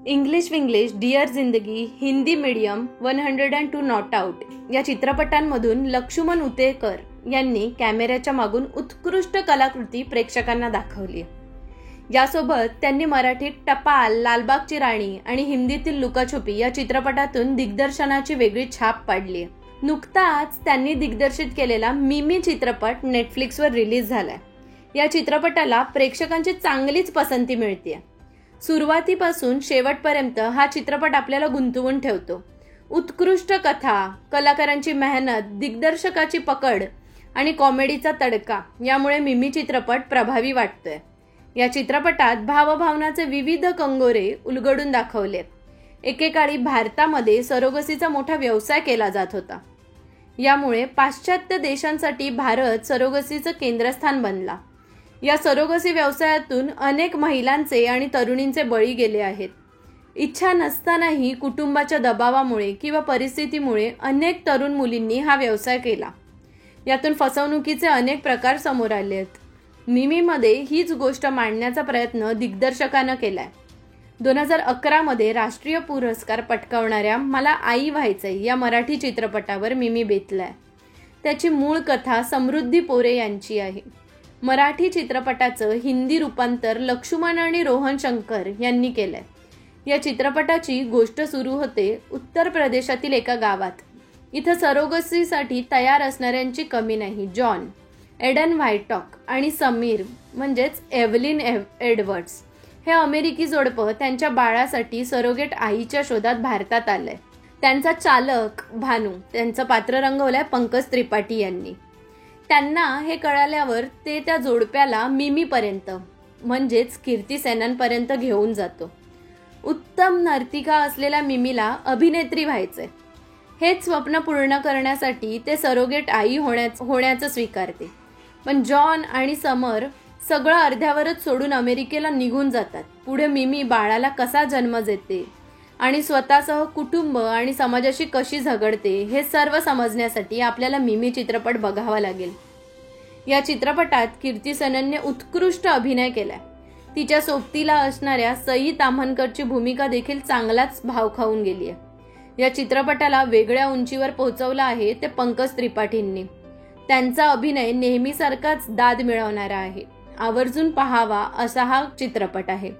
English Vinglish, dear जिंदगी, Hindi medium, 102 not out या चित्रपटांमधून लक्ष्मण उतेकर यांनी कॅमेऱ्याच्या मागून उत्कृष्ट कलाकृती प्रेक्षकांना दाखवली. यासोबत त्यांनी मराठीत टपाल, लालबागची राणी आणि हिंदीतील लुकाछुपी या चित्रपटातून दिग्दर्शनाची वेगळी छाप पाडली. नुकताच त्यांनी दिग्दर्शित केलेला मिमी चित्रपट नेटफ्लिक्सवर रिलीज झालाय. या चित्रपटाला प्रेक्षकांची चांगलीच पसंती मिळते. सुरुवातीपासून शेवटपर्यंत हा चित्रपट आपल्याला गुंतवून ठेवतो. उत्कृष्ट कथा, कलाकारांची मेहनत, दिग्दर्शकाची पकड आणि कॉमेडीचा तडका यामुळे मिमी चित्रपट प्रभावी वाटतोय. या चित्रपटात भावभावनाचे विविध कंगोरे उलगडून दाखवले. एकेकाळी भारतामध्ये सरोगसीचा मोठा व्यवसाय केला जात होता. यामुळे पाश्चात्य देशांसाठी भारत सरोगसीचं केंद्रस्थान बनला. या सरोगसी व्यवसायातून अनेक महिलांचे आणि तरुणींचे बळी गेले आहेत. इच्छा नसतानाही कुटुंबाच्या दबावामुळे किंवा परिस्थितीमुळे अनेक तरुण मुलींनी हा व्यवसाय केला. यातून फसवणुकीचे अनेक प्रकार समोर आले आहेत. मिमीमध्ये हीच गोष्ट मांडण्याचा प्रयत्न दिग्दर्शकानं केलाय. 2011 मध्ये राष्ट्रीय पुरस्कार पटकावणाऱ्या मला आई व्हायचंय या मराठी चित्रपटावर मिमी बेतलाय. त्याची मूळ कथा समृद्धी पोरे यांची आहे. मराठी चित्रपटाचं हिंदी रूपांतर लक्ष्मण आणि रोहन शंकर यांनी केलंय. या चित्रपटाची गोष्ट सुरू होते उत्तर प्रदेशातील एका गावात. इथं सरोगसीसाठी तयार असणाऱ्यांची कमी नाही. जॉन, एडन व्हायटॉक आणि समीर म्हणजेच एव्हलिन एडवर्ड्स हे अमेरिकी जोडपं त्यांच्या बाळासाठी सरोगेट आईच्या शोधात भारतात आलंय. त्यांचा चालक भानू, त्यांचं पात्र रंगवलंय पंकज त्रिपाठी यांनी. त्यांना हे कळाल्यावर ते त्या जोडप्याला मिमीपर्यंत म्हणजेच कीर्ती सेननपर्यंत घेऊन जातो. उत्तम नर्तिका असलेल्या मिमीला अभिनेत्री व्हायचंय. हेच स्वप्न पूर्ण करण्यासाठी ते सरोगेट आई होण्याचं स्वीकारते. पण जॉन आणि समर सगळं अर्ध्यावरच सोडून अमेरिकेला निघून जातात. पुढे मिमी बाळाला कसा जन्म देते आणि स्वतःसह कुटुंब आणि समाजाशी कशी झगडते हे सर्व समजण्यासाठी आपल्याला मिमी चित्रपट बघावा लागेल. या चित्रपटात कीर्ती सेननने उत्कृष्ट अभिनय केलाय. तिच्या सोबतीला असणाऱ्या सई ताम्हणकरची भूमिका देखील चांगलाच भाव खाऊन गेली आहे. या चित्रपटाला वेगळ्या उंचीवर पोहोचवलं आहे ते पंकज त्रिपाठींनी. त्यांचा अभिनय नेहमीसारखाच दाद मिळवणारा आहे. आवर्जून पहावा असा हा चित्रपट आहे.